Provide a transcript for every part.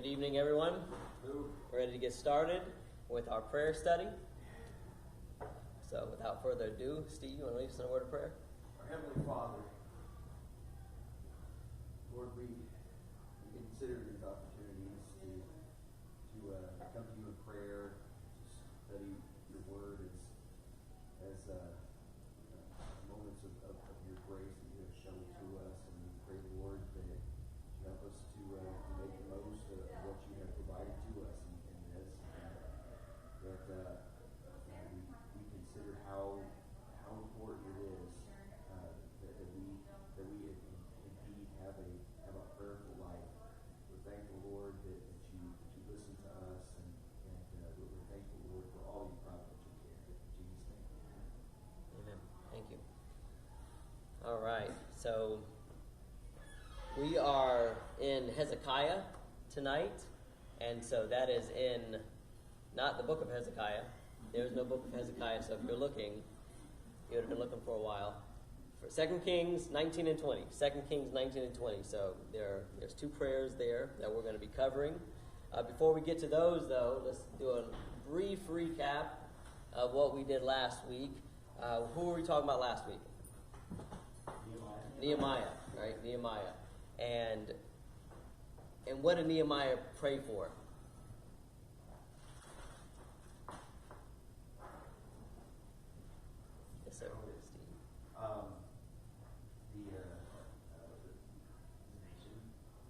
Good evening, everyone. We're ready to get started with our prayer study. So without further ado, Steve, you want to lead us in a word of prayer? Our Heavenly Father, Lord, we consider these opportunities to come to you in prayer, to study your word as moments of your grace that you have shown to us. And we pray, Lord, that you help us to make the most of what you have provided to us in this. And that we consider how important it is that we indeed have a prayerful life. We're thankful, Lord, that you listen to us, and we're thankful, Lord, for all you provide that you can. In Jesus' name. Amen. Thank you. All right. So we are in Hezekiah tonight, and so that is in not the book of Hezekiah. There's no book of Hezekiah, so if you're looking, you would have been looking for a while. For 2 Kings 19 and 20. 2 Kings 19 and 20. So there's two prayers there that we're going to be covering. Before we get to those, though, let's do a brief recap of what we did last week. Who were we talking about last week? Nehemiah, right? Nehemiah. And what did Nehemiah pray for? Yes, sir. Steve. The nation,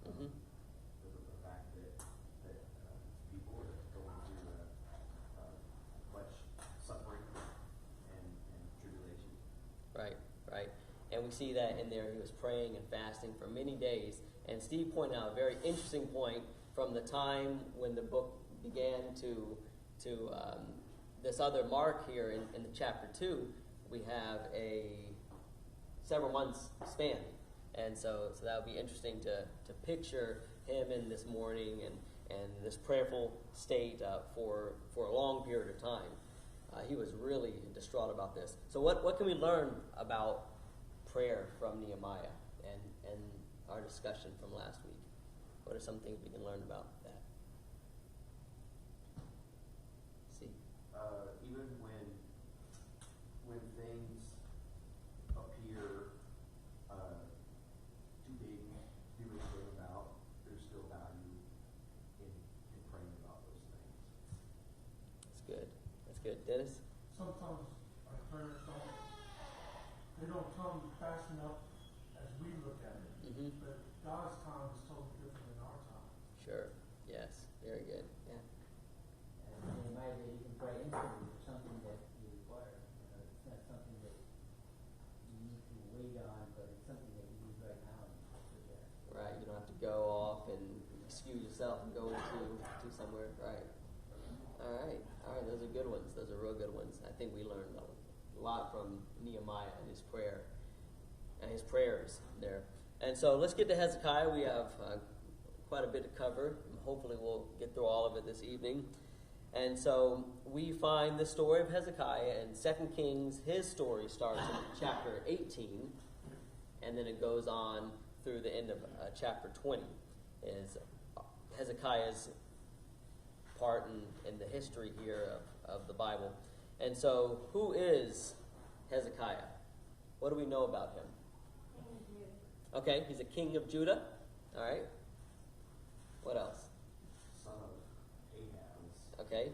Mm-hmm. the fact that people are going through much suffering and tribulation. Right. And we see that in there. He was praying and fasting for many days. And Steve pointed out a very interesting point from the time when the book began to this other mark here in the chapter 2. We have a several months span. And so that would be interesting to picture him in this morning and this prayerful state for a long period of time. He was really distraught about this. So what can we learn about prayer from Nehemiah and our discussion from last week? What are some things we can learn about that? See? Even when things appear too big to do anything about, there's still value in praying about those things. That's good. Dennis? Sometimes our prayers don't come fast enough as we look at it. Mm-hmm. But God's time is totally different than our time. Sure. Yes. Very good. Yeah. And Nehemiah, you can pray instantly for something that you require. It's not something that you need to wait on, but it's something that you need right now. Right. You don't have to go off and excuse yourself and go to somewhere. Right. All right. Those are good ones. Those are real good ones. I think we learned a lot from Nehemiah and his prayer and his prayers there. And so let's get to Hezekiah. We have quite a bit to cover. Hopefully we'll get through all of it this evening. And so we find the story of Hezekiah in 2 Kings. His story starts in chapter 18, and then it goes on through the end of chapter 20. Is Hezekiah's part in the history here of the Bible. And so, who is Hezekiah? What do we know about him? Okay, he's a king of Judah. All right. What else? Son of Ahaz. Okay,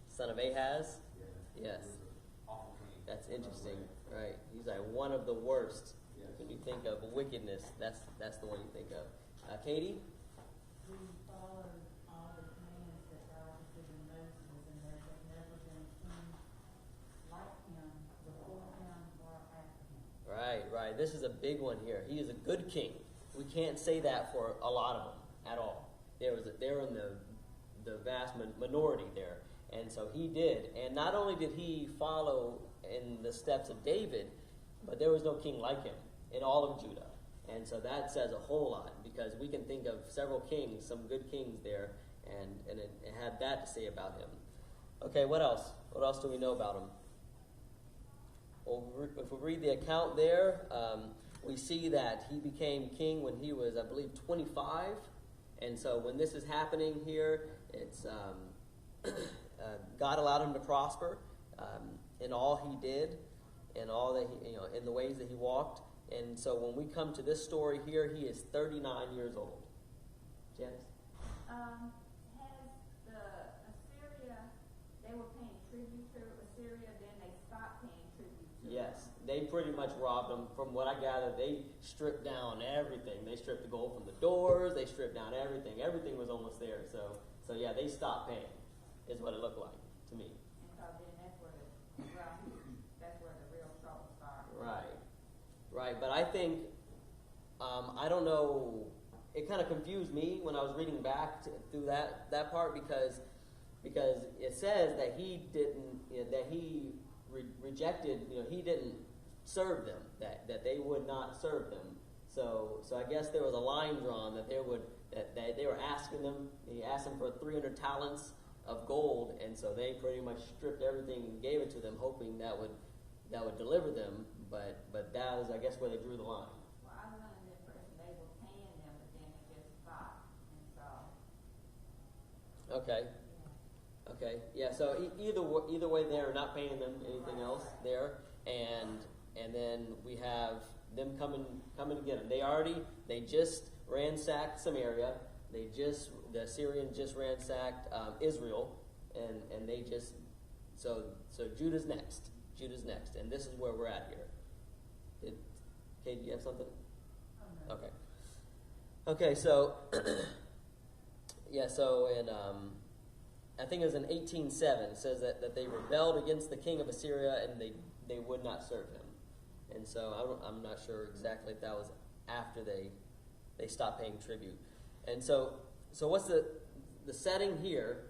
son of Ahaz. Yeah. Yes. Awful king. That's interesting. Right. He's like one of the worst. Yes. When you think of wickedness, that's the one you think of. Katie? We followed all the commands that God had given Moses, and there had never been a king like him before him or after him. Right. This is a big one here. He is a good king. We can't say that for a lot of them at all. They're in the vast minority there. And so he did. And not only did he follow in the steps of David, but there was no king like him in all of Judah. And so that says a whole lot, because we can think of several kings, some good kings there, and it had that to say about him. Okay, what else? What else do we know about him? Well, if we read the account there, we see that he became king when he was, I believe, 25, And so when this is happening here, it's God allowed him to prosper in all he did, in all that he, in the ways that he walked. And so when we come to this story here, he is 39 years old. Janice? Has the Assyria, they were paying tribute to Assyria, then they stopped paying tribute to Yes, they pretty much robbed them. From what I gather, they stripped down everything. They stripped the gold from the doors. They stripped down everything. Everything was almost there. So yeah, they stopped paying, is what it looked like to me. And so then that's where the real trouble started. Right. But I think, I don't know, it kind of confused me when I was reading back through that part because it says that he didn't, that he rejected, he didn't serve them, that they would not serve them. So I guess there was a line drawn that they were asking them. He asked them for 300 talents of gold, and so they pretty much stripped everything and gave it to them, hoping that would deliver them. But that was, I guess, where they drew the line. Well, I was under the impression they were paying them, but then it just stopped. And so. Okay. Yeah. So either way, they're not paying them anything else there, and then we have them coming to get them. They just ransacked Samaria. The Assyrians just ransacked Israel, and they just so Judah's next, and this is where we're at here. Kate, do you have something? Oh, no. Okay. So yeah. So in I think it was in 18:7. It says that they rebelled against the king of Assyria and they would not serve him. And so I'm not sure exactly if that was after they stopped paying tribute. And so what's the setting here?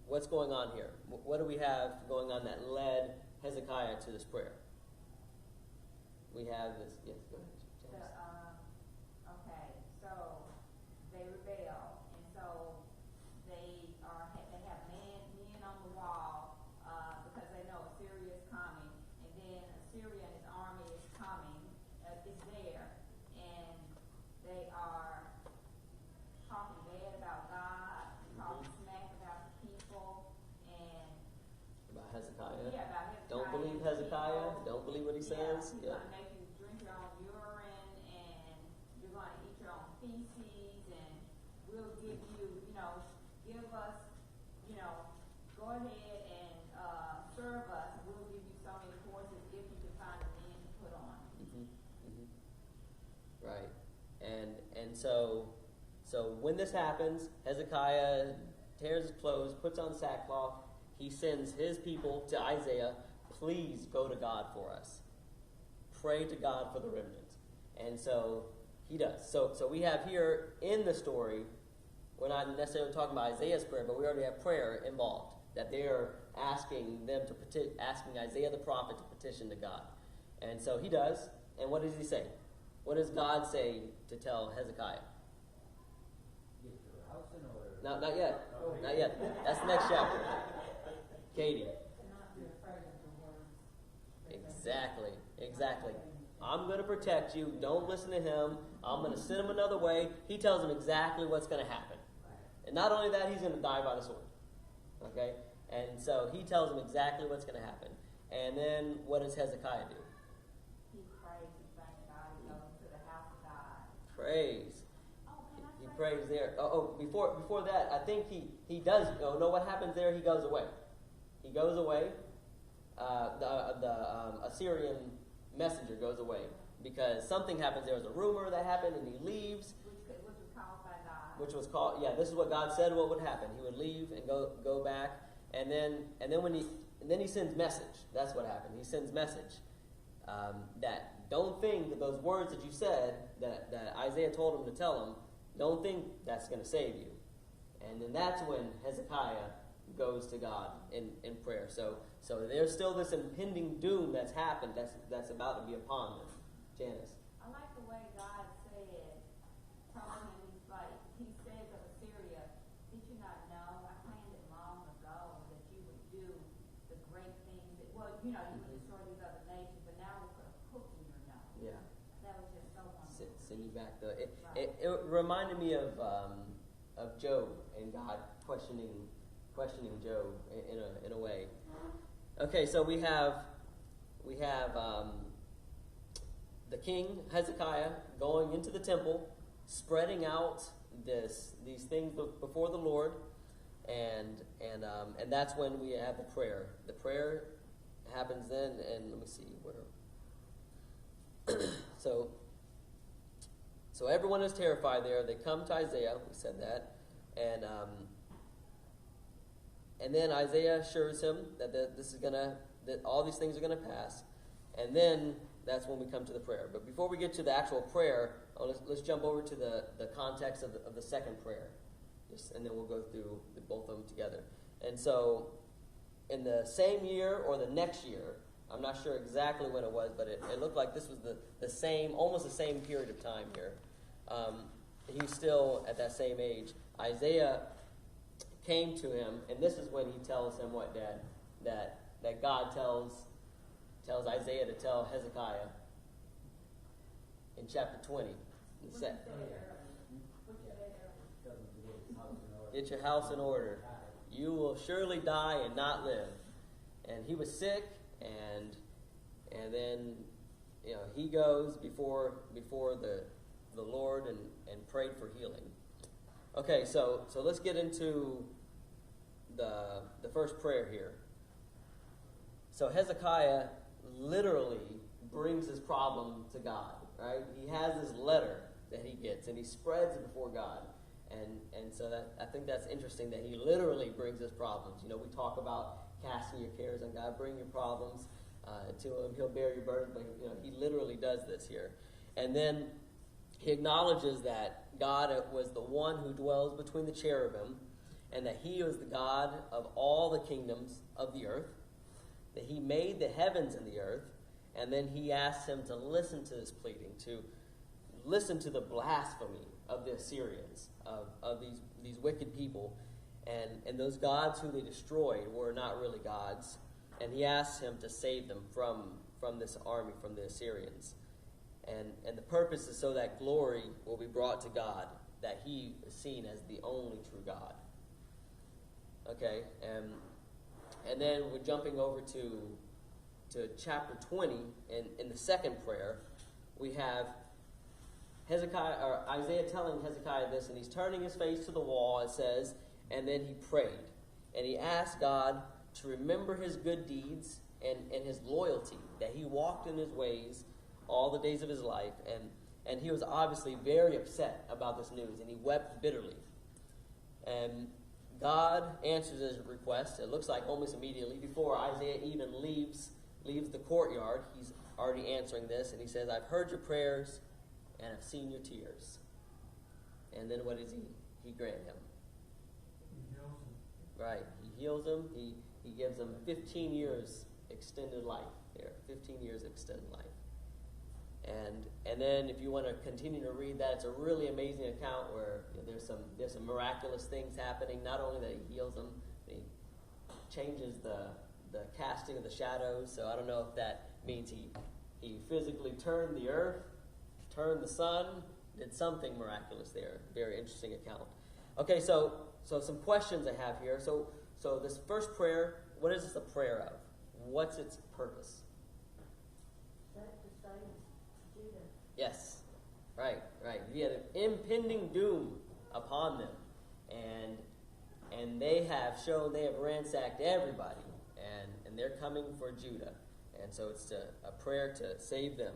What's going on here? What do we have going on that led Hezekiah to this prayer? We have this. Yes, go ahead. Okay, so they rebel, and so they have men on the wall because they know Assyria is coming, and then Assyria and his army is coming, is there, and they are talking bad about God, talking smack about the people, and About Hezekiah. yeah, about Hezekiah. Don't believe Hezekiah. Don't believe what he says. He's going to make you drink your own urine, and you're going to eat your own feces, and we'll give you, give us, go ahead and serve us. We'll give you so many horses if you can find a man to put on. Right. And so when this happens, Hezekiah tears his clothes, puts on sackcloth. He sends his people to Isaiah. Please go to God for us. Pray to God for the remnant. And so he does. So we have here in the story, we're not necessarily talking about Isaiah's prayer, but we already have prayer involved. That they are asking Isaiah the prophet to petition to God. And so he does. And what does he say? What does God say to tell Hezekiah? Get your house in order. Not yet. Not yet. That's the next chapter. Katie. Not be afraid of the words. Exactly. I'm going to protect you. Don't listen to him. I'm going to send him another way. He tells him exactly what's going to happen. And not only that, he's going to die by the sword. Okay? And so he tells him exactly what's going to happen. And then what does Hezekiah do? He prays and thanks God. He goes to the house of God. Praise. Oh, can I He say prays there. Before that, I think he does. No, what happens there? He goes away. He goes away. The Assyrian messenger goes away because something happens. There was a rumor that happened, and he leaves. Which was caused by God. Which was called. Yeah, this is what God said. What would happen? He would leave and go back, and then he sends message. That's what happened. He sends message that don't think that those words that you said that Isaiah told him to tell him. Don't think that's going to save you. And then that's when Hezekiah goes to God in prayer. So there's still this impending doom that's happened, that's about to be upon them. Janice. I like the way God said, telling him, he says of Assyria, did you not know? I planned it long ago that you would do the great things that, you would destroy these other nations, but now we put a hook in your nose. Yeah. That was just so wonderful. Send you back. It reminded me of of Job and God questioning Job in a way. Okay, so we have the king Hezekiah going into the temple, spreading out these things before the Lord, and that's when we have the prayer. The prayer happens then, and let me see where. So everyone is terrified there. They come to Isaiah. We said that, and then Isaiah assures him that that all these things are gonna pass, and then that's when we come to the prayer. But before we get to the actual prayer, let's jump over to the context of the second prayer, and then we'll go through both of them together. And so, in the same year or the next year, I'm not sure exactly when it was, but it looked like this was almost the same period of time here. He's still at that same age. Isaiah came to him, and this is when he tells him what, Dad? That God tells Isaiah to tell Hezekiah in chapter 20. Get your house in order. You will surely die and not live. And he was sick, and then he goes before the Lord and prayed for healing. Okay, so let's get into the first prayer here. So Hezekiah literally brings his problem to God, right? He has this letter that he gets, and he spreads it before God. And so I think that's interesting that he literally brings his problems. We talk about casting your cares on God, bring your problems to him. He'll bear your burdens, but he literally does this here. And then he acknowledges that God was the one who dwells between the cherubim, and that he was the God of all the kingdoms of the earth, that he made the heavens and the earth, and then he asks him to listen to his pleading, to listen to the blasphemy of the Assyrians, of these wicked people, and those gods who they destroyed were not really gods, and he asks him to save them from this army, from the Assyrians. And the purpose is so that glory will be brought to God, that he is seen as the only true God. Okay, and then we're jumping over to chapter 20, in the second prayer, we have Isaiah telling Hezekiah this, and he's turning his face to the wall, it says, and then he prayed. And he asked God to remember his good deeds and his loyalty, that he walked in his ways all the days of his life. And he was obviously very upset about this news, and he wept bitterly. And God answers his request, it looks like almost immediately. Before Isaiah even leaves the courtyard, he's already answering this, and he says, I've heard your prayers, and I've seen your tears. And then what does he grant him? He heals him. Right. He heals him. He gives him 15 years extended life there. 15 years extended life. And then if you want to continue to read that, it's a really amazing account where there's some miraculous things happening. Not only that he heals them, he changes the casting of the shadows. So I don't know if that means he physically turned the earth, turned the sun, did something miraculous there. Very interesting account. Okay, so some questions I have here. So this first prayer, what is this a prayer of? What's its purpose? Yes, right. He had an impending doom upon them, and they have ransacked everybody, and they're coming for Judah, and so it's a prayer to save them.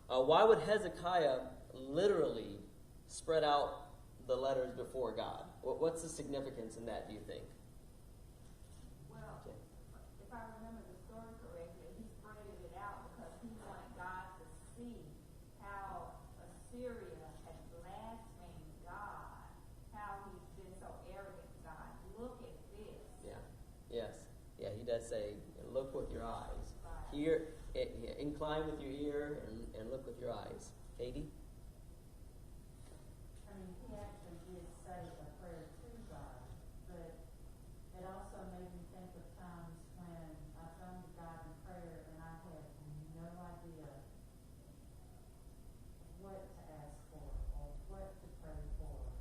Why would Hezekiah literally spread out the letters before God? What's the significance in that, do you think? Well, if I remember the story correctly, he spread it out because he wanted God to see how Assyria had blasphemed God, how he's been so arrogant to God. Look at this. Yeah. Yes. Yeah, he does say, look with your eyes. Right. Hear, incline with your ear and look with your eyes. Katie? I mean, he actually did say a prayer to God, but it also made me think of times when I've gone to God in prayer and I had no idea what to ask for or what to pray for.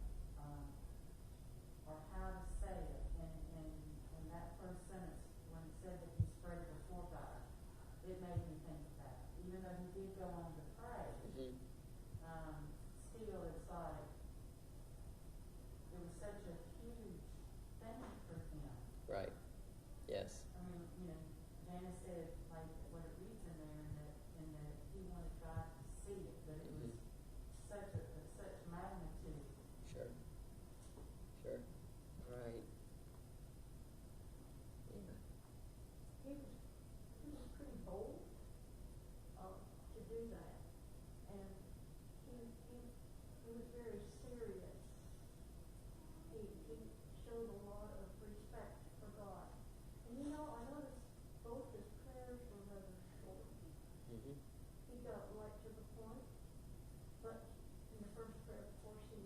Right. Yes. I mean, Janice said, like, what it reads in there, and that he wanted God to see it, but it was such magnitude. Sure. Sure. All right. Yeah. He was pretty bold to do that, and he was very serious. He showed a lot of respect for God. And I noticed both his prayers were rather short. Mm-hmm. He got right to the point, but in the first prayer, of course, he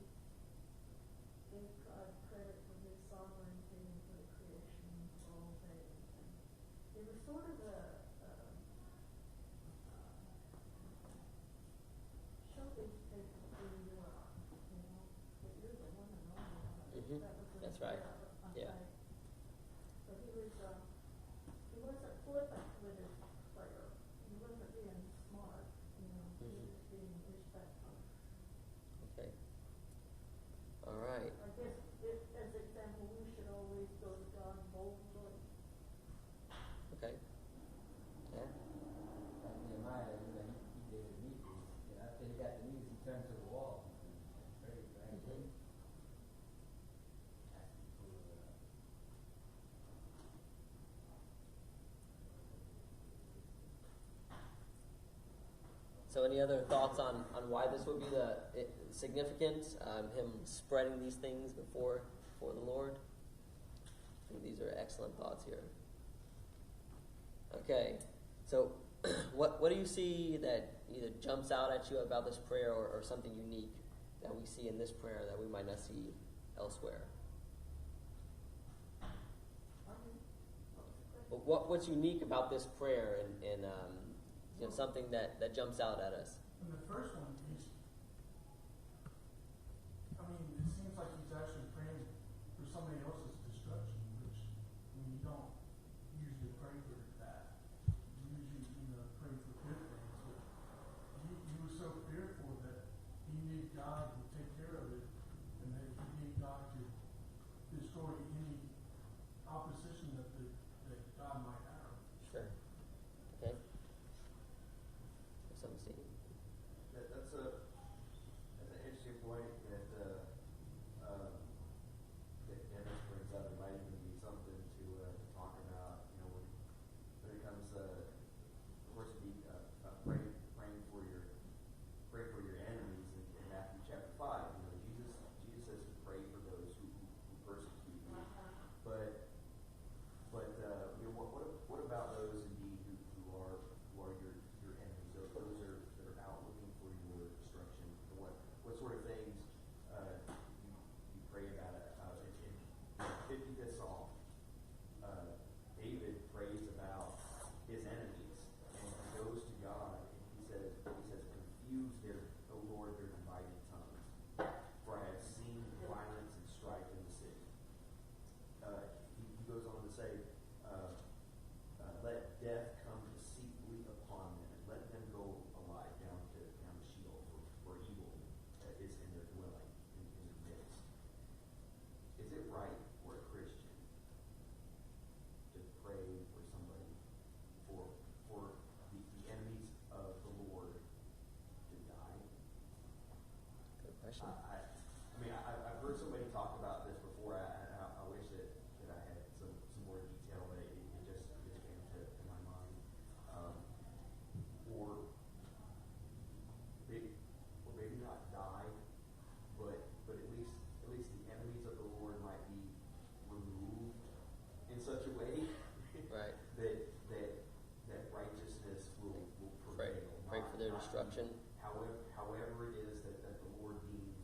gave God credit for his sovereignty and for the creation of all things. And it was sort of show these people who you are, that you're the one and only one. Mm-hmm. That was the That's right. I Yeah. think. So he wasn't flippant with his prayer. He wasn't being smart, He was being respectful. Okay. All right. I guess, as an example, we should always go to God boldly. Okay. Yeah. Like Nehemiah, he did it immediately. After he got the news, he turned to the wall and prayed, right? Mm-hmm. So, any other thoughts on why this would be significant? Him spreading these things before the Lord. I think these are excellent thoughts here. Okay, so what do you see that either jumps out at you about this prayer, or something unique that we see in this prayer that we might not see elsewhere? But what's unique about this prayer, and something that jumps out at us? And the first one, it seems like he's actually praying for somebody else's destruction, which you don't usually pray for that. You usually, pray for good things. But he was so fearful that he needed God to take care of it, and that he needed God to destroy any opposition that God might have. Sure. Okay. Some see. That's an interesting point that Dennis brings up. It might even be something to talk about. When it comes, of course, to be praying for your enemies in Matthew chapter 5. Jesus says to pray for those who persecute you. But what about those indeed who are your enemies? Those that are out looking for your destruction. What sort of things you pray about it? In 55th Psalm, David prays about his enemies, and he goes to God and he says, confuse O Lord, their divided tongues, for I have seen violence and strife in the city. He goes on to say, let death come deceitfully upon them, and let them go alive down to Sheol, for evil is in their dwelling, in their midst. Is it right for a Christian to pray for somebody, for the enemies of the Lord to die? Good question. I've heard somebody talk about this before. I wish that I had some more detail, but it just came to my mind. Or maybe not die, but at least the enemies of the Lord might be removed in such a way Right. that righteousness will prevail. Pray for their destruction. However it is that the Lord deems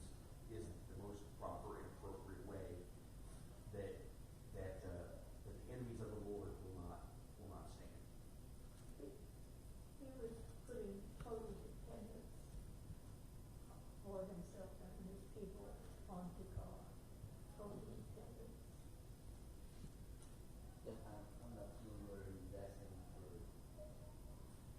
is the most proper and appropriate way, that the enemies of the Lord will not stand. He was putting total dependence for himself and his people onto God. Total dependence. I'm not sure where he's asking for.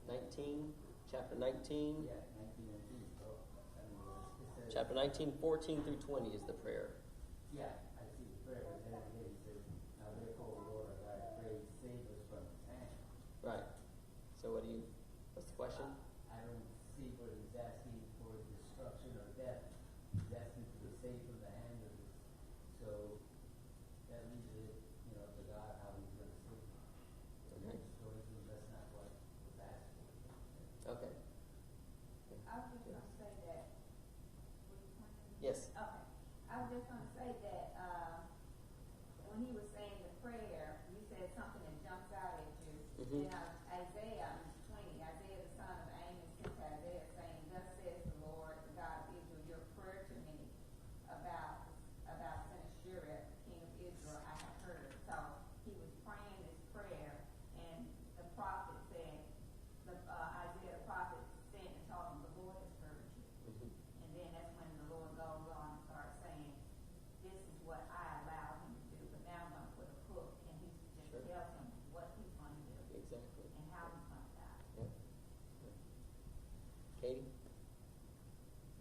19, chapter 19. Yeah, 19 and 2. So, it says, Chapter 19, 14 through 20 is the prayer. yeah, I see the prayer. But then again, he says, now therefore, just want to say that when he was saying the prayer, you said something that jumps out at you. Mm-hmm. In Isaiah 20, Isaiah the son of Amos sent to Isaiah saying, "Thus says the Lord, the God of Israel, your prayer to me about Sennacherib, king of Israel, I have heard." So he was praying this prayer, and the prophet said, Isaiah the prophet sent and told him, "The Lord has heard you." Mm-hmm. And then that's when the Lord goes on and starts saying, "This is what I allowed him to do, but now I'm going to put a hook," and he just Sure. tells him what he's going to do Exactly. and how he's going to die. Yeah. Katie?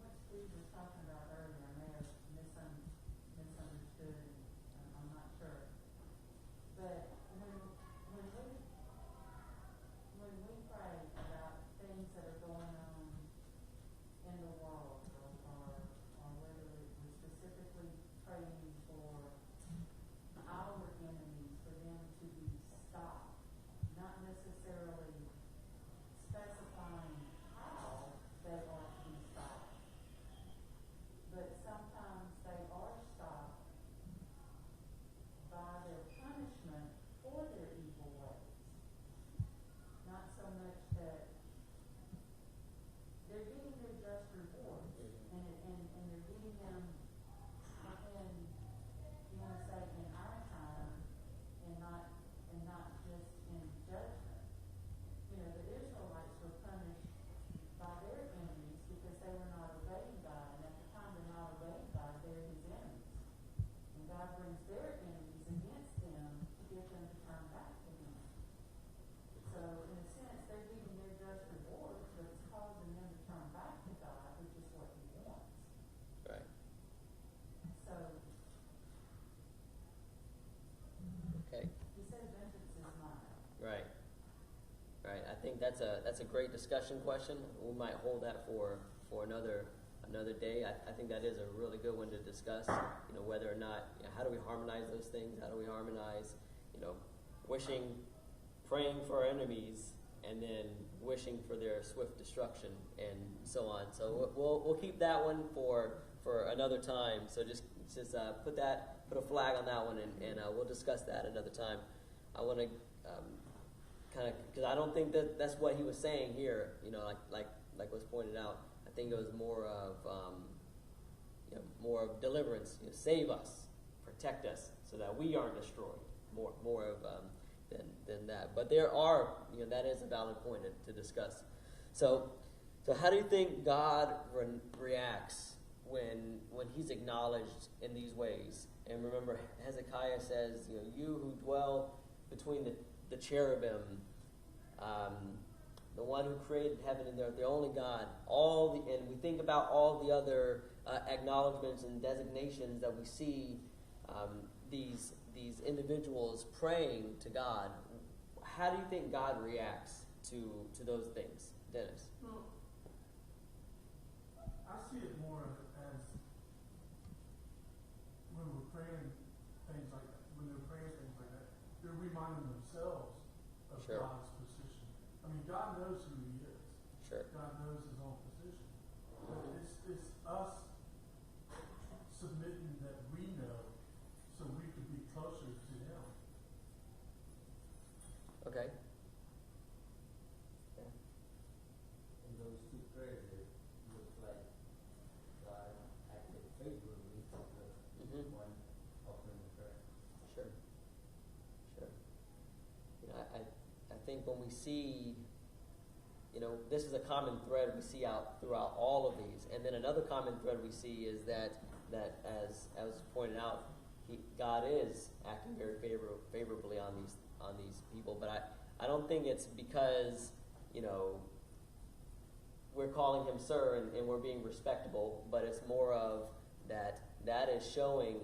What Steve was talking about earlier, I may have misunderstood, and I'm not sure. But when we pray about things that are going on in the world, or whether we're specifically praying for our enemies, for them to be stopped, not necessarily specifying how they are to be stopped, but sometimes they are stopped by their punishment for their evil ways. Not so much that they're getting their just reward, and they're getting them in, you want to say, in our time, and not just in judgment. You know, the Israelites were punished by their enemies because they were not obeying God, and at the time they're not obeying God, they're his enemies. And God brings their enemies against them to get them to turn back to him. So in a sense, they're getting their just reward, but it's causing them to turn back to God, which is what he wants. Right. So Okay. he said vengeance is mine. Right. Right. I think that's a great discussion question. We might hold that for another day. I think that is a really good one to discuss. You know, whether or not, you know, how do we harmonize those things? How do we harmonize, you know, praying for our enemies, and then wishing for their swift destruction, and so on. So we'll keep that one for another time. So just put a flag on that one, and we'll discuss that another time. I want to kind of, because I don't think that's what he was saying here. You know, like was pointed out. I think it was more of deliverance. You know, save us, protect us, so that we aren't destroyed. More of than that. But there are, you know, that is a valid point to discuss. So how do you think God reacts when he's acknowledged in these ways? And remember, Hezekiah says, you know, you who dwell between the cherubim, the one who created heaven and earth, the only God, and we think about all the other acknowledgments and designations that we see these individuals praying to God. How do you think God reacts to those things, Dennis? Well, I see it more as when we're praying things like that, they're reminding themselves of Sure. God's position. I mean, God knows who he is. Sure. God knows his own position. But it's us submitting that we know so we can be closer to him. Okay. In those two prayers, it looks like God acted favorably to the one offering the prayer. Sure. You know, I think when we see, you know, this is a common thread we see out throughout all of these, and then another common thread we see is that as pointed out, God is acting very favorably on these people, but I don't think it's because, you know, we're calling him sir and we're being respectable, but it's more of that is showing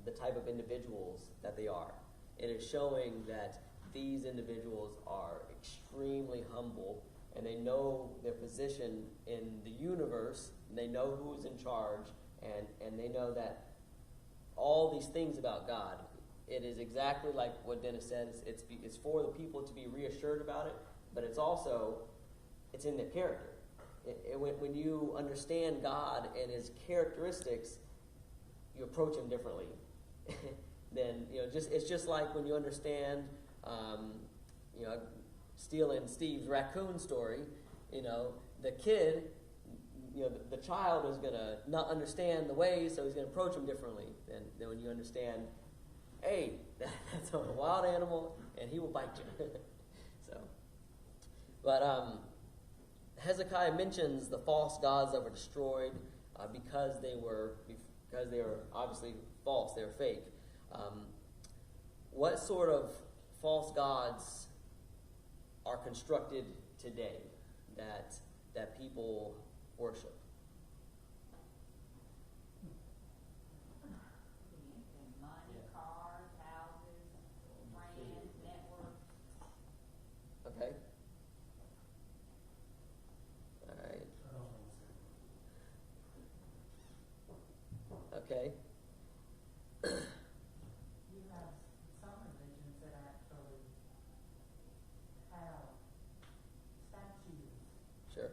the type of individuals that they are. It is showing that these individuals are extremely humble, and they know their position in the universe, and they know who's in charge, and they know that all these things about God, it is exactly like what Dennis said. It's for the people to be reassured about it, but it's in their character. When you understand God and his characteristics, you approach him differently. Then it's just like when you understand, stealing Steve's raccoon story. The kid, the child is gonna not understand the ways, so he's gonna approach him differently than when you understand. Hey, that's a wild animal, and he will bite you. But Hezekiah mentions the false gods that were destroyed because they were obviously false. They were fake. What sort of false gods are constructed today that people worship? Money, cars, houses, brands, networks. Okay. All right. Okay. You have some religions that actually have statues Sure.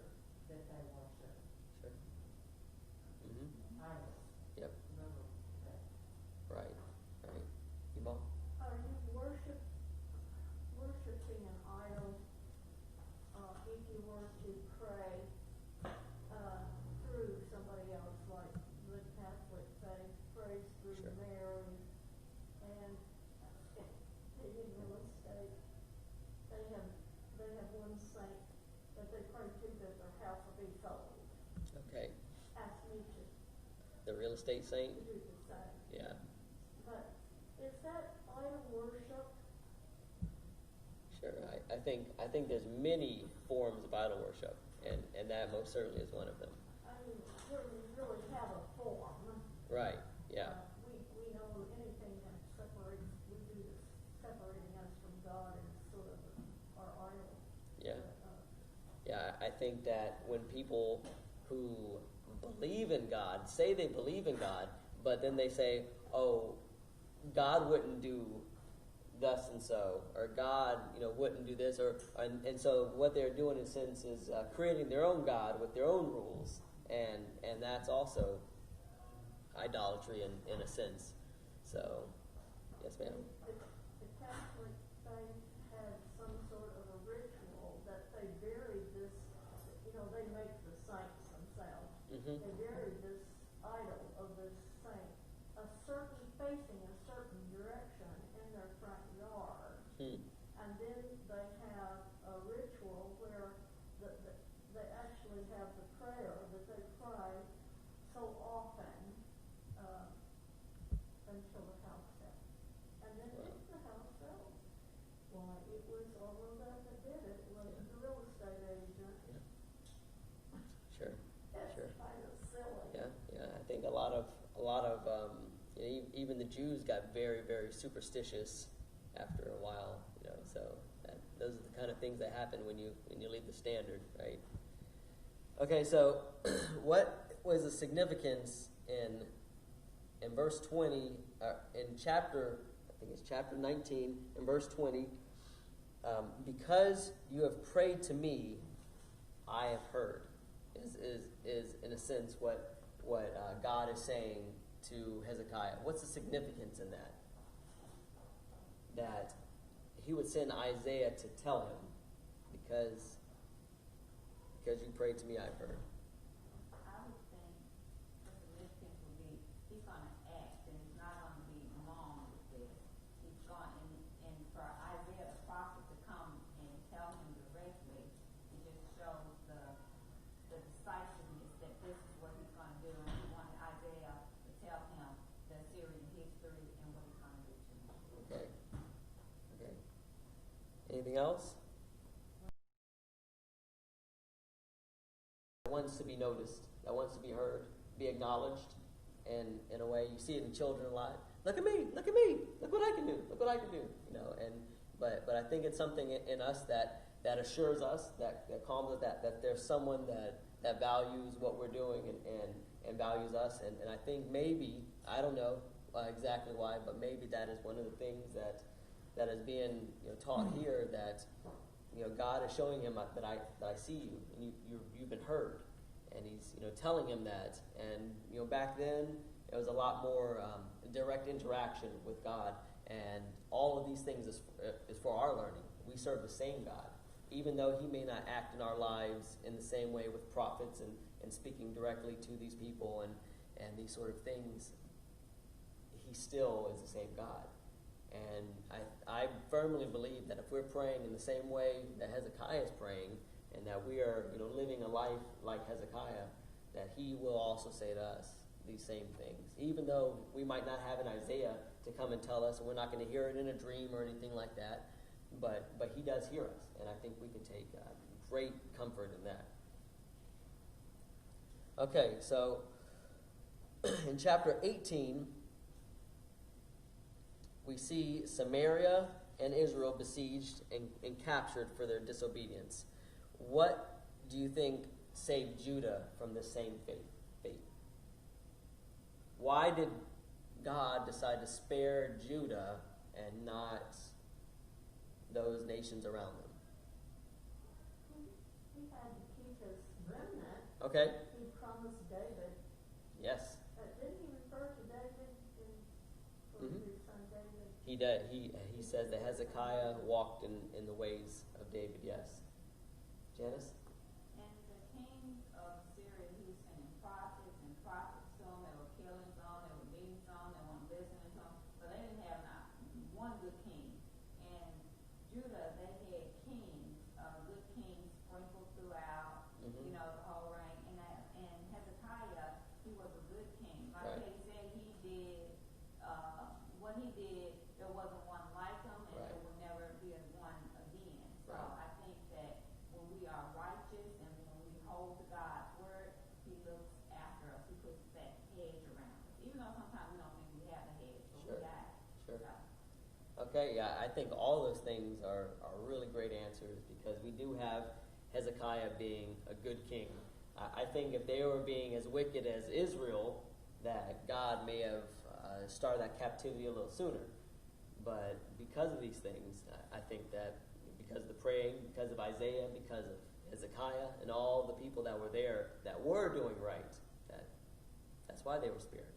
that they worship, Sure. Mm-hmm. idols. Yep. Remember that. Right. Right. Yvonne? Are you worshiping an idol, if you were to pray, through somebody else, like the Catholic faith prays through Sure. Mary, and in real estate, they have one saint that they pray to that their house will be sold. Okay. Ask me to The real estate saint? do the same. Yeah. But is that idol worship? Sure. I think there's many forms of idol worship, and that most certainly is one of them. I mean, where we really have a form. Right. Yeah. We know anything that separating us from God is sort of our idol. Yeah. Yeah, I think that when people who believe in God say they believe in God, but then they say, oh, God wouldn't do thus and so, or God, wouldn't do this, and so what they're doing in a sense is creating their own God with their own rules, and that's also idolatry in a sense. So, yes, ma'am. The Catholic faith had some sort of a ritual that they buried this, they make the saints themselves. Mm-hmm. They buried this idol of this saint, facing a certain direction in their front yard. And then they have a ritual where they actually have the prayer that they pray so often until the house sells. And then if the house sells, why, it was all of that did it was the real estate agent. Sure. That's Sure. kind of silly. Yeah. I think a lot of even the Jews got very, very superstitious after a while. So those are the kind of things that happen when you leave the standard, right? Okay, so what was the significance in verse 20 in chapter? I think it's chapter 19 in verse 20. Because you have prayed to me, I have heard. Is in a sense what God is saying to Hezekiah. What's the significance in that? That he would send Isaiah to tell him, because you prayed to me, I've heard. I would think the significance would be he's going to act, and he's not going to be long with this. He's going, and for Isaiah the prophet to come and tell him directly, it just shows the decisiveness that this is what he's going to do. And he wanted Isaiah to tell him the Assyrian history and what he's going to do to him. Okay. Anything else? That wants to be noticed, that wants to be heard, be acknowledged, and in a way you see it in children a lot. Look at me, look what I can do, but I think it's something in us that assures us, that calms us, that there's someone that values what we're doing and values us, and I think maybe, I don't know exactly why, but maybe that is one of the things that is being taught here, that God is showing him that I see you, and you've been heard, and he's telling him that. And back then It was a lot more direct interaction with God, and all of these things is for our learning. We serve the same God. Even though he may not act in our lives in the same way with prophets and speaking directly to these people and these sort of things, he still is the same God. And I firmly believe that if we're praying in the same way that Hezekiah is praying, and that we are living a life like Hezekiah, that he will also say to us these same things. Even though we might not have an Isaiah to come and tell us, and we're not going to hear it in a dream or anything like that, but he does hear us, and I think we can take great comfort in that. Okay, so in chapter 18, we see Samaria and Israel besieged and captured for their disobedience. What do you think saved Judah from the same fate? Why did God decide to spare Judah and not those nations around them? He had to keep his remnant. Okay. He promised David. Yes. Didn't he refer to David for his son David? He did. He says that Hezekiah walked in the ways of David. Yes. Janice? And the king of Syria, he was sending prophets to them. They were killing some, they were beating some, they weren't listening to them. But they didn't have not one good king. And Judah, they had kings, good kings sprinkled throughout, the whole reign. And Hezekiah, he was a good king. Like they said, he did what he did. There wasn't one like him, and there will never be one again. So I think that when we are righteous and when we hold to God's word, he looks after us. He puts that hedge around us. Even though sometimes we don't think we have a hedge, but we got it. Sure. So. Okay, yeah, I think all those things are really great answers, because we do have Hezekiah being a good king. I think if they were being as wicked as Israel, that God may have started that captivity a little sooner. But because of these things, I think that because of the praying, because of Isaiah, because of Hezekiah, and all the people that were there that were doing right, that's why they were spared.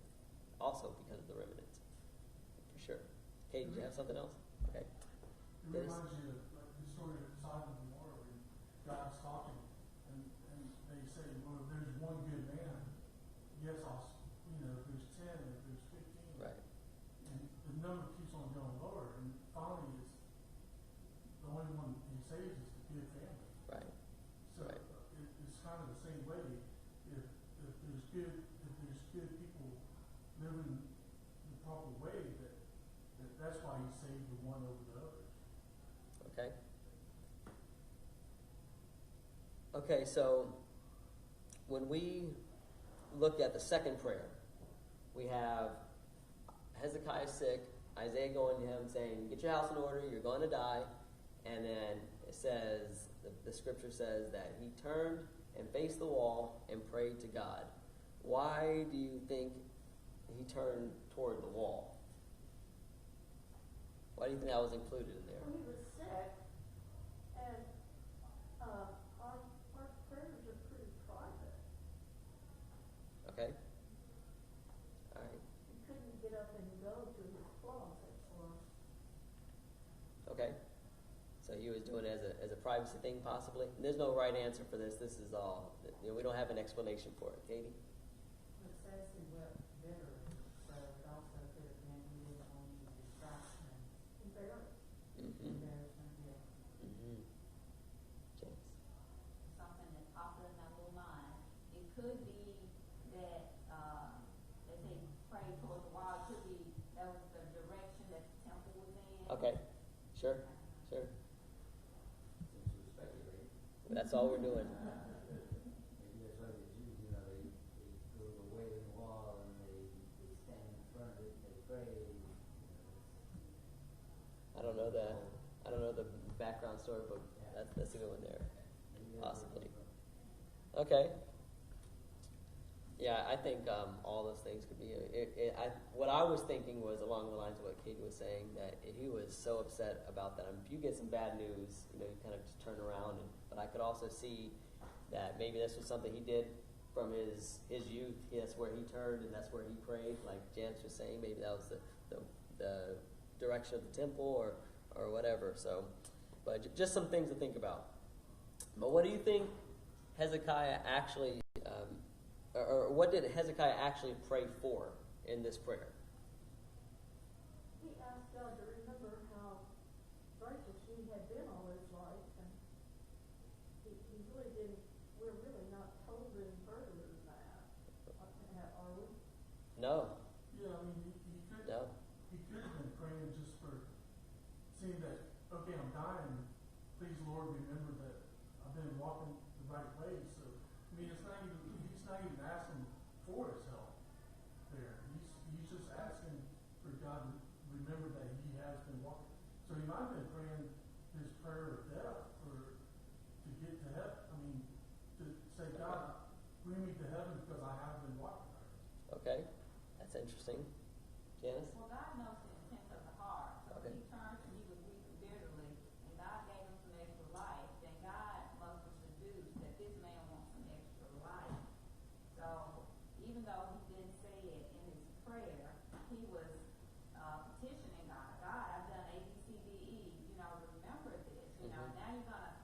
Also because of the remnant, for sure. Kate, did you have something else? Okay. It reminds you of like the story of Sodom and Gomorrah, when God's talking, and they say, well, if there's one good man, yes, if there's 10, if there's 15. Right. And the number keeps on going lower, and finally it's the only one he saves is the good family. Right. So Right. it's kind of the same way. If there's good people living the proper way, that's why he saved the one over the others. Okay. Okay, so when we look at the second prayer, we have Hezekiah sick, Isaiah going to him saying, get your house in order, you're going to die. And then it says, the scripture says that he turned and faced the wall and prayed to God. Why do you think he turned toward the wall? Why do you think that was included in there? When he was sick, and our prayers are pretty private. Okay. All right. He couldn't get up and go to his closet or. Okay. So he was doing it as a privacy thing, possibly. And there's no right answer for this. This is all. We don't have an explanation for it. Katie? It says he wept bitterly, so it also could have been his own distraction. Embarrassment, yeah. James? Something that popped in my little mind. It could be that they say pray toward the wall. It could be that was the direction that the temple was in. Okay. Sure. Sure. Since we're speculating, That's all we're doing. Maybe that's why the Jews, they go to the Wailing Wall and they stand in front of it, they pray. I don't know the background story, but that's a good one there. Possibly. Okay. Yeah, I think all those things could be. What I was thinking was along the lines of what Katie was saying, that he was so upset about that. If you get some bad news, you kind of just turn around. But I could also see that maybe this was something he did from his youth, that's where he turned and that's where he prayed, like Janice was saying. Maybe that was the direction of the temple or whatever. So, but just some things to think about. But what do you think Hezekiah actually, or what did Hezekiah actually pray for in this prayer? He asked God to remember how righteous he had been all his life, and he really didn't. We're really not told any further than that, are we? No. Yeah, I mean, he could. No. He could have been praying just for seeing that. Okay, I'm dying. Please, Lord, remember that I've been walking the right way. So, I mean, he's not even asking for his help there. He's just asking for God to remember that he has been walking. So he might have been praying his prayer of death to get to heaven. I mean, to say, God, bring me to heaven because I have been walking right. Okay, that's interesting. Janice? Well, God knows the intent of the heart. So Okay. if he turned and he was weeping bitterly, and God gave him some extra life, then God must have deduced that this man wants some extra life. So even though he didn't say it in his prayer, he was petitioning God. God, I've done A, B, C, D, E. Remember this. Now you're gonna.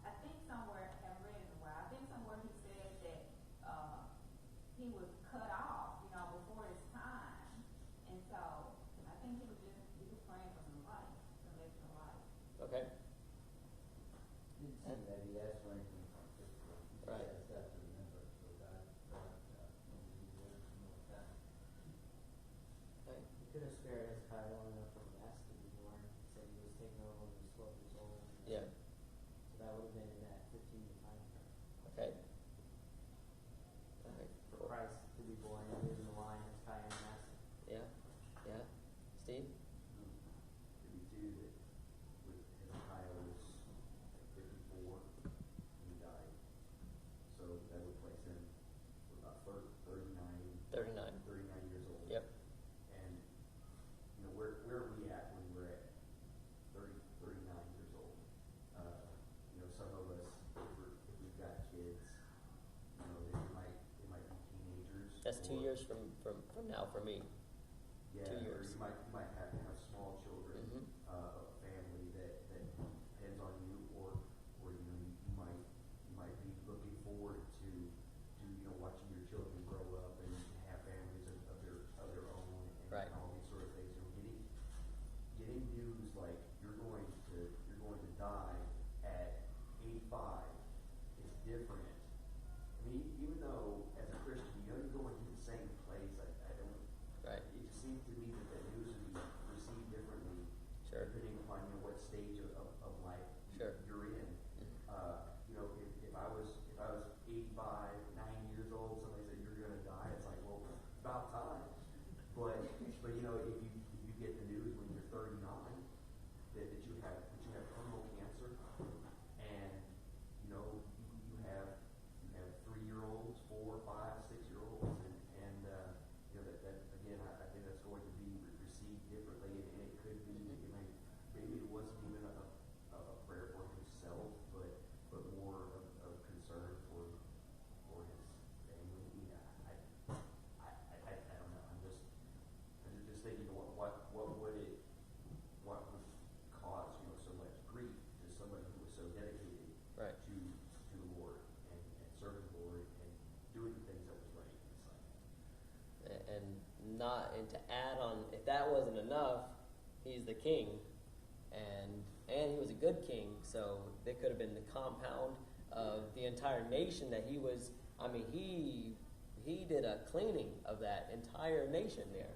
I think somewhere, I haven't read it in a while. I think somewhere he said that he was cut off, before his time, and so I think he was praying for some life, some extra life. Okay. Didn't seem that he asked for anything physical. He Right. just asked God to remember. So God maybe he wanted some more time. Right. He could have spared Hezekiah long enough from asking more. He said he was taking over when he was 12 years old. Yeah. So that would have been in that 15-year time frame. Okay. All right. For Cool. Christ to be born, he was in the line, Hezekiah and Manasseh. Yeah. Yeah. Steve? Maybe too that with Hezekiah was 54 when he died, so that would place him about 39 39. years old. Yep. And where are we at when we're at 39 years old? Some of us, if we've got kids, they might be teenagers. That's 2 or- years from now for me. Yeah, 2 or years. you might have small children, Mhm. a family that depends on you, or you might be looking forward to watching your children grow up and have families of their own, and Right. all these sort of things. Getting news like you're going to die at 85 is different. I mean, even though as a Christian, you're going to the same place. I don't. Right. It just seems to me that the news would be received differently, Sure. depending upon what stage of life Sure. you're in. If I was 85, 90 years old, somebody said you're going to die, it's like, well, it's about time. But if you get the news when you're 39 that you have terminal cancer, and you have 3-year-olds, 4, 5, 6-year-olds, and that again, I think that's going to be received differently, and it could be, maybe it wasn't even a prayer for himself, but more of concern for his family. I don't know. I'm just thinking what would cause so much grief to somebody who was so dedicated Right. to the Lord and serving the Lord and doing the things that was right in His sight. And to add on, if that wasn't enough, he's the king, and he was a good king, so there could have been the compound of the entire nation that he was. I mean, he did a cleaning of that entire nation there.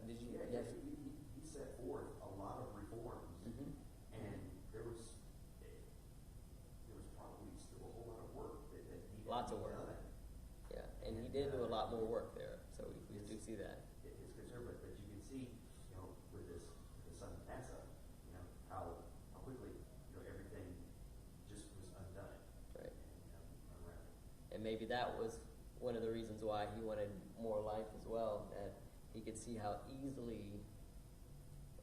Did you? Yeah, Yes. he set forth a lot of reforms, Mhm. and there was probably still a whole lot of work that he Lots of had work. done. Yeah, and he did do a lot more work there, so we do see that. It's concerned, but you can see, with the son of Manasseh, how quickly, everything just was undone. Right. And around. And maybe that was one of the reasons why he wanted more life as well, that he could see how easily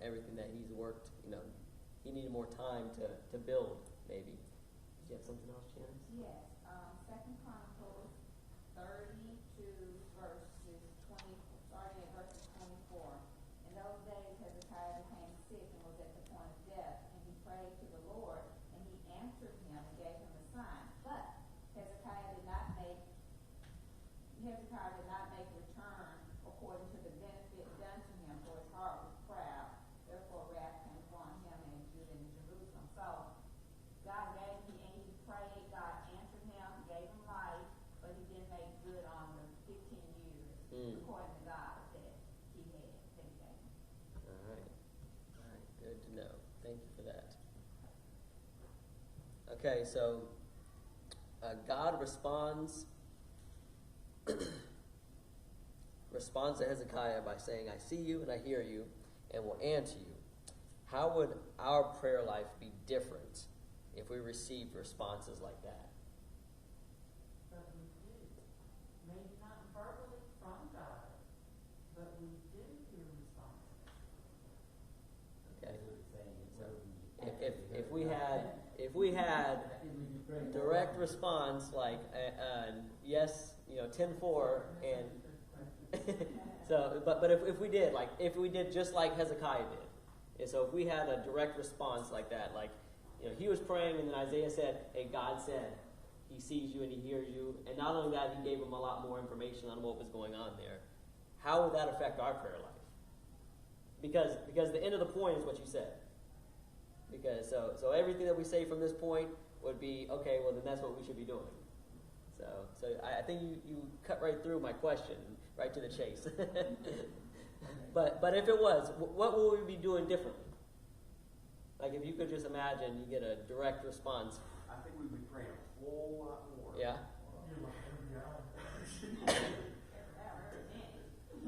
everything that he's worked, he needed more time to build, maybe. Did you have something else, Janice? Yes, 2 Chronicles sick and was at the point of death, and he prayed to the Lord, and he answered him and gave him a sign. But Hezekiah did not make return according to the benefit done to him, for his heart was proud. Therefore wrath came upon him and Judah and Jerusalem. So God gave him, he prayed, God answered him, gave him life, but he didn't make good on the 15 years according to God that he gave him. All right. Good to know. Thank you for that. Okay, so God responds to Hezekiah by saying, I see you and I hear you and will answer you. How would our prayer life be different if we received responses like that? But we do. Maybe not verbally from God, but we do hear responses. Okay. Saying So if we had direct response like yes, 10-4 and so but if we did just like Hezekiah did. And so if we had a direct response like that, like he was praying and then Isaiah said, hey, God said he sees you and he hears you, and not only that, he gave him a lot more information on what was going on there. How would that affect our prayer life? Because the end of the point is what you said. Because so everything that we say from this point would be, okay, well then that's what we should be doing. So I think you cut right through my question, right to the chase. But if it was, what would we be doing differently? Like if you could just imagine you get a direct response. I think we'd be praying a whole lot more. Yeah? Like every hour.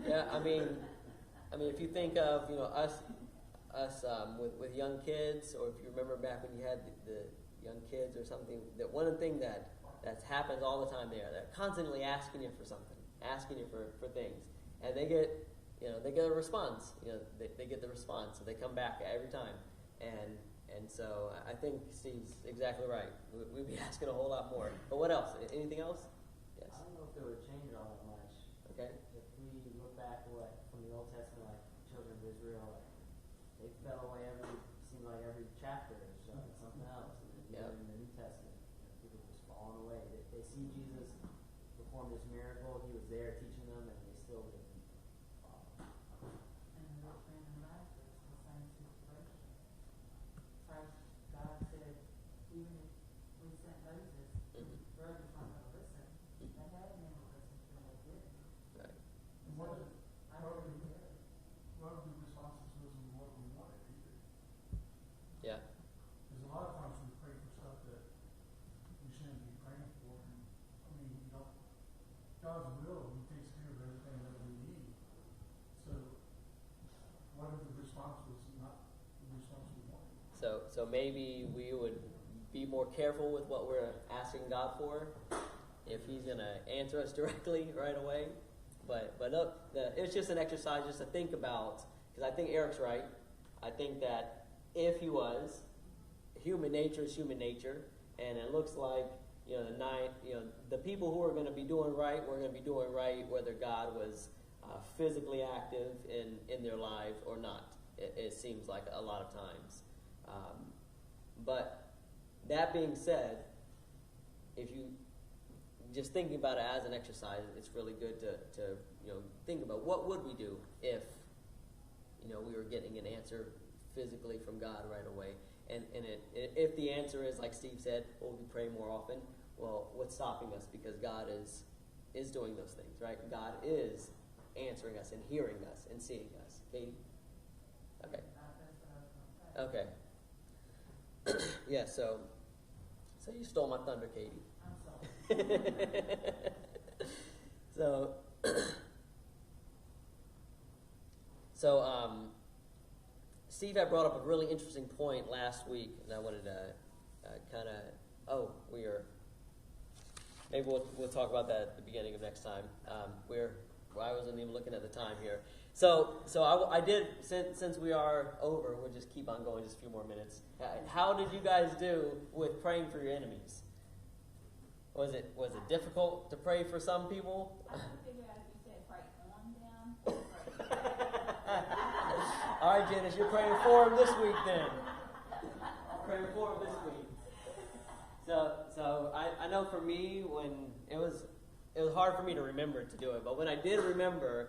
Yeah, I mean if you think of, us with young kids, or if you remember back when you had the young kids or something, that one of the things that happens all the time there, they're constantly asking you for something, asking you for things, and they get a response. They get the response, so they come back every time, and so I think Steve's exactly right. We'd be asking a whole lot more. But what else? Anything else? Yes. I don't know if it would change all that much. Okay. If we look back from the Old Testament, like children of Israel, they fell away seemed like every chapter or something else. And then in the New Testament, people just falling away. They see Jesus perform this miracle. He was there teaching them, and they still didn't follow. And the rich man and Lazarus, the same situation. Christ, God said, even if we sent Moses, brothers weren't going to listen. They had men to listen to, and they didn't. Right. And what So, if I really did. the responses wasn't what we wanted either? Yeah. Because a lot of times we pray for stuff that we shouldn't be praying for. And, God's will, he takes care of everything that we need. So what if the response was not the response we wanted? So maybe we would be more careful with what we're asking God for, if he's going to answer us directly right away. But look, it's just an exercise just to think about, because I think Eric's right. I think that if he was, human nature is human nature, and it looks like the people who are going to be doing right were going to be doing right whether God was physically active in their lives or not. It seems like a lot of times. But that being said, if you just thinking about it as an exercise, it's really good to think about what would we do if we were getting an answer physically from God right away, and if the answer is like Steve said, well, we pray more often. Well, what's stopping us? Because God is doing those things, right? God is answering us and hearing us and seeing us. Katie? Okay. That's what I was going to say. Okay. Yeah. So you stole my thunder, Katie. I'm sorry. So Steve had brought up a really interesting point last week, and I wanted to maybe we'll talk about that at the beginning of next time. I wasn't even looking at the time here. So I did, since we are over, we'll just keep on going just a few more minutes. How did you guys do with praying for your enemies? Was it difficult to pray for some people? I couldn't figure out if you said pray on them or pray. All right, Janice, you're praying for him this week then. Praying for him this week. So I know for me, when it was hard for me to remember to do it, but when I did remember,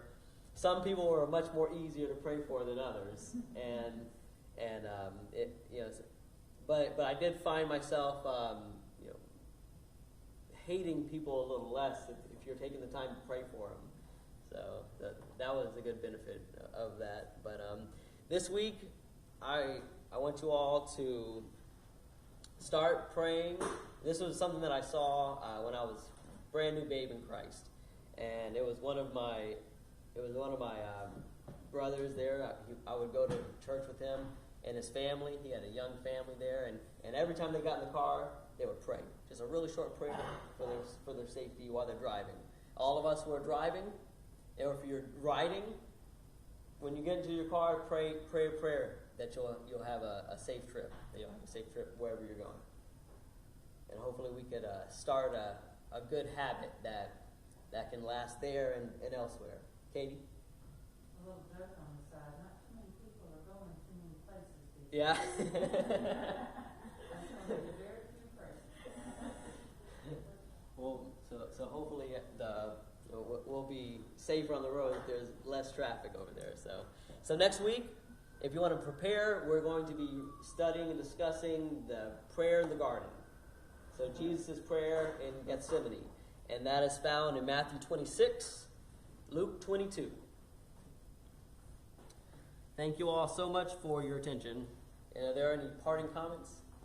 some people were much more easier to pray for than others, but I did find myself hating people a little less if you're taking the time to pray for them. So that was a good benefit of that. But this week, I want you all to start praying. This was something that I saw when I was a brand new babe in Christ, and it was one of my brothers there. I would go to church with him and his family. He had a young family there, and every time they got in the car, they would pray. Just a really short prayer for their safety while they're driving. All of us who are driving, or if you're riding, when you get into your car, pray a prayer that you'll have a safe trip. That you'll have a safe trip wherever you're going. And hopefully we could start a good habit that can last there and elsewhere. Katie? A little joke on the side. Not too many people are going too many places these days. Yeah. That's going to be very few persons. Well, so hopefully we'll be safer on the road if there's less traffic over there. So next week, if you want to prepare, we're going to be studying and discussing the prayer in the garden. So Jesus' prayer in Gethsemane. And that is found in Matthew 26, Luke 22. Thank you all so much for your attention. Are there any parting comments?